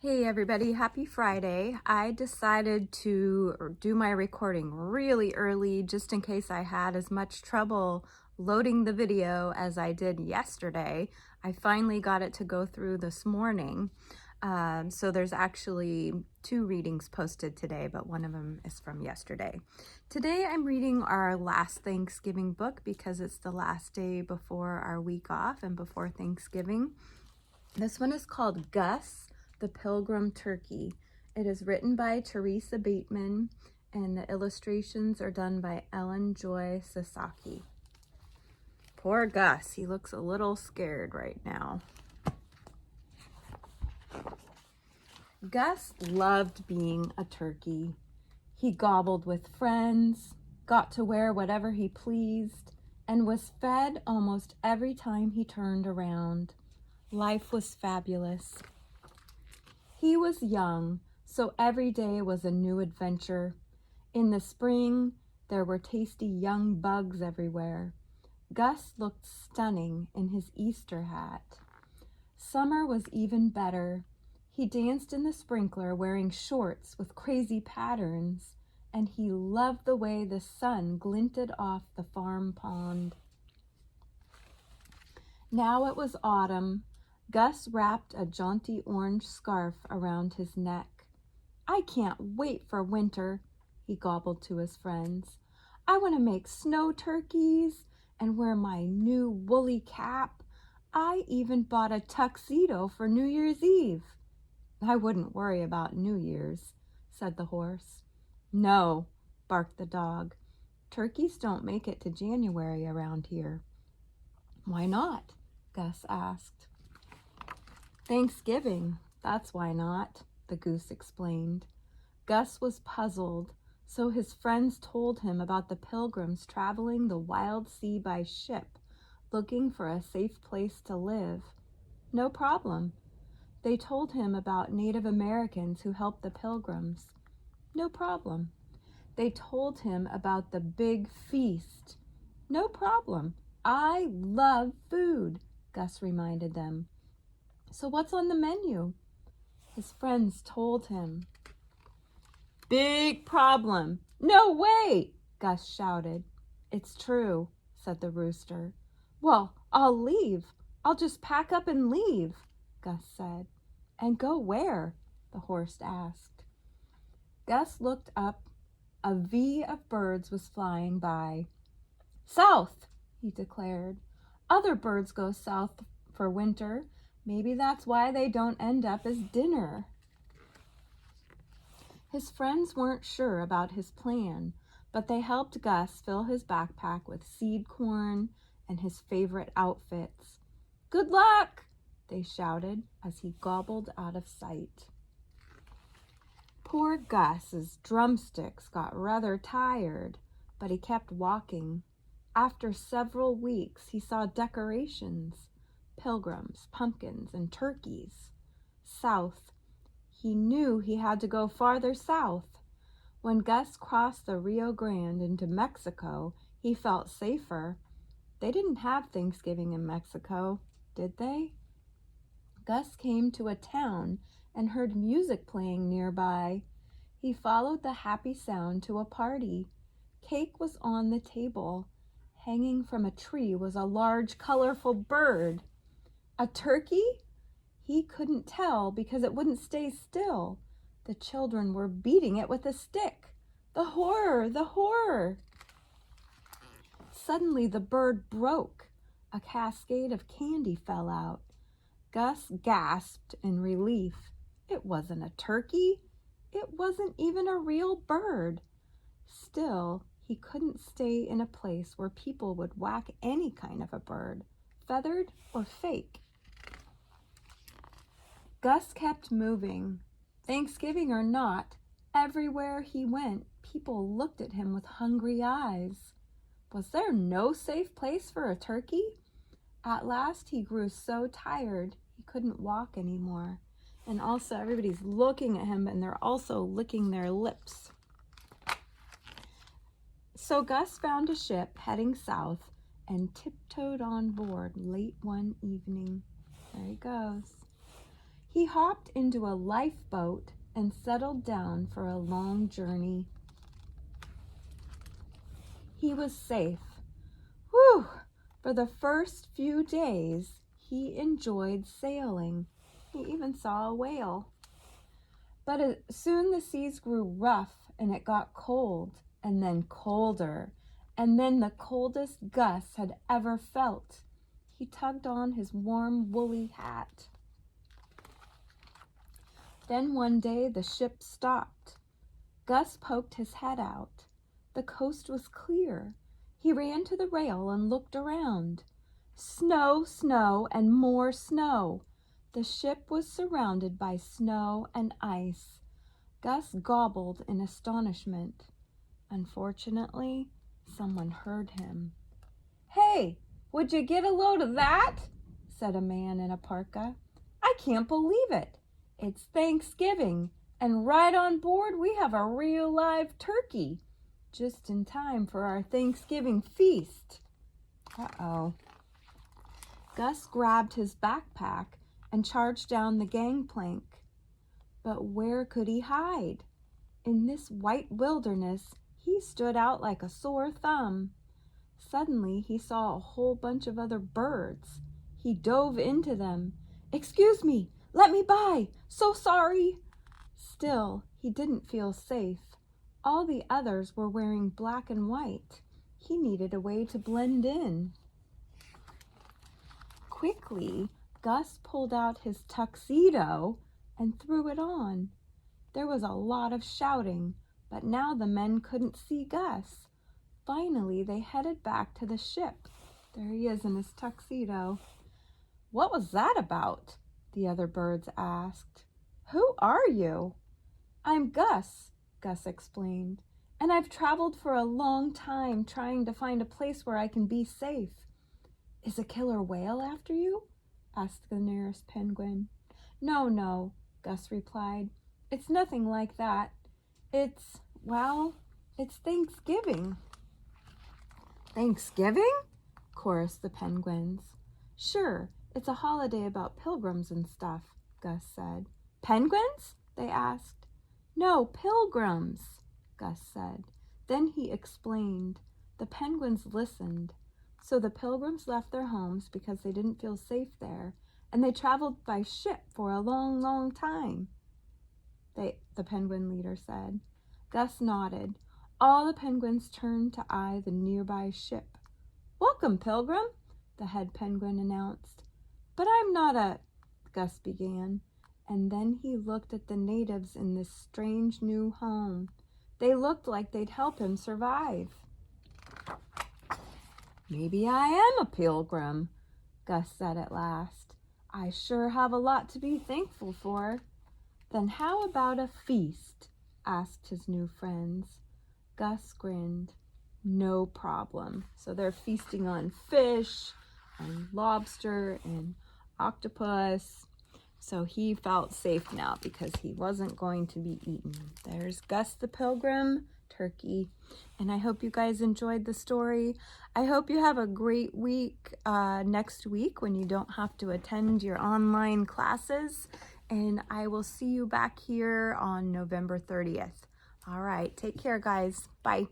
Hey everybody, happy Friday. I decided to do my recording really early just in case I had as much trouble loading the video as I did yesterday. I finally got it to go through this morning. So there's actually 2 readings posted today, but one of them is from yesterday. Today I'm reading our last Thanksgiving book because it's the last day before our week off and before Thanksgiving. This one is called Gus, the Pilgrim Turkey. It is written by Teresa Bateman and the illustrations are done by Ellen Joy Sasaki. Poor Gus, he looks a little scared right now. Gus loved being a turkey. He gobbled with friends, got to wear whatever he pleased, and was fed almost every time he turned around. Life was fabulous. He was young, so every day was a new adventure. In the spring, there were tasty young bugs everywhere. Gus looked stunning in his Easter hat. Summer was even better. He danced in the sprinkler wearing shorts with crazy patterns, and he loved the way the sun glinted off the farm pond. Now it was autumn. Gus wrapped a jaunty orange scarf around his neck. "I can't wait for winter," he gobbled to his friends. "I want to make snow turkeys and wear my new woolly cap. I even bought a tuxedo for New Year's Eve." "I wouldn't worry about New Year's," said the horse. "No," barked the dog. "Turkeys don't make it to January around here." "Why not?" Gus asked. "Thanksgiving, that's why not," the goose explained. Gus was puzzled, so his friends told him about the pilgrims traveling the wild sea by ship, looking for a safe place to live. No problem. They told him about Native Americans who helped the pilgrims. No problem. They told him about the big feast. No problem. "I love food," Gus reminded them. "So what's on the menu?" His friends told him. "Big problem." "No way!" Gus shouted. "It's true," said the rooster. "Well, I'll leave. I'll just pack up and leave," Gus said. "And go where?" the horse asked. Gus looked up. A V of birds was flying by. "South," he declared. "Other birds go south for winter. Maybe that's why they don't end up as dinner." His friends weren't sure about his plan, but they helped Gus fill his backpack with seed corn and his favorite outfits. "Good luck!" they shouted as he gobbled out of sight. Poor Gus's drumsticks got rather tired, but he kept walking. After several weeks, he saw decorations. Pilgrims, pumpkins, and turkeys. South. He knew he had to go farther south. When Gus crossed the Rio Grande into Mexico, he felt safer. They didn't have Thanksgiving in Mexico, did they? Gus came to a town and heard music playing nearby. He followed the happy sound to a party. Cake was on the table. Hanging from a tree was a large, colorful bird. A turkey? He couldn't tell because it wouldn't stay still. The children were beating it with a stick. The horror! The horror! Suddenly the bird broke. A cascade of candy fell out. Gus gasped in relief. It wasn't a turkey. It wasn't even a real bird. Still, he couldn't stay in a place where people would whack any kind of a bird, feathered or fake. Gus kept moving. Thanksgiving or not, everywhere he went, people looked at him with hungry eyes. Was there no safe place for a turkey? At last he grew so tired he couldn't walk anymore. And also everybody's looking at him and they're also licking their lips. So Gus found a ship heading south and tiptoed on board late one evening. There he goes. He hopped into a lifeboat and settled down for a long journey. He was safe. Whew! For the first few days, he enjoyed sailing. He even saw a whale. But soon the seas grew rough and it got cold, and then colder, and then the coldest Gus had ever felt. He tugged on his warm, woolly hat. Then one day the ship stopped. Gus poked his head out. The coast was clear. He ran to the rail and looked around. Snow, snow, and more snow. The ship was surrounded by snow and ice. Gus gobbled in astonishment. Unfortunately, someone heard him. "Hey, would you get a load of that?" said a man in a parka. "I can't believe it. It's Thanksgiving, and right on board we have a real live turkey, just in time for our Thanksgiving feast." Uh-oh. Gus grabbed his backpack and charged down the gangplank. But where could he hide? In this white wilderness, he stood out like a sore thumb. Suddenly, he saw a whole bunch of other birds. He dove into them. "Excuse me, let me by, so sorry." Still, he didn't feel safe. All the others were wearing black and white. He needed a way to blend in. Quickly, Gus pulled out his tuxedo and threw it on. There was a lot of shouting, but now the men couldn't see Gus. Finally, they headed back to the ship. There he is in his tuxedo. "What was that about?" the other birds asked. "Who are you?" "I'm Gus," Gus explained, "and I've traveled for a long time trying to find a place where I can be safe." "Is a killer whale after you?" asked the nearest penguin. No, Gus replied. "It's nothing like that. It's Thanksgiving." "Thanksgiving?" chorused the penguins. "Sure, it's a holiday about pilgrims and stuff," Gus said. "Penguins?" they asked. "No, pilgrims," Gus said. Then he explained. The penguins listened. So the pilgrims left their homes because they didn't feel safe there, and they traveled by ship for a long, long time. The penguin leader said. Gus nodded. All the penguins turned to eye the nearby ship. "Welcome, Pilgrim," the head penguin announced. "But I'm not a—" Gus began, and then he looked at the natives in this strange new home. They looked like they'd help him survive. "Maybe I am a pilgrim," Gus said at last. "I sure have a lot to be thankful for." "Then how about a feast?" asked his new friends. Gus grinned. "No problem." So they're feasting on fish and lobster and octopus. So he felt safe now because he wasn't going to be eaten. There's Gus the Pilgrim, turkey. And I hope you guys enjoyed the story. I hope you have a great week next week when you don't have to attend your online classes. And I will see you back here on November 30th. All right, take care, guys. Bye.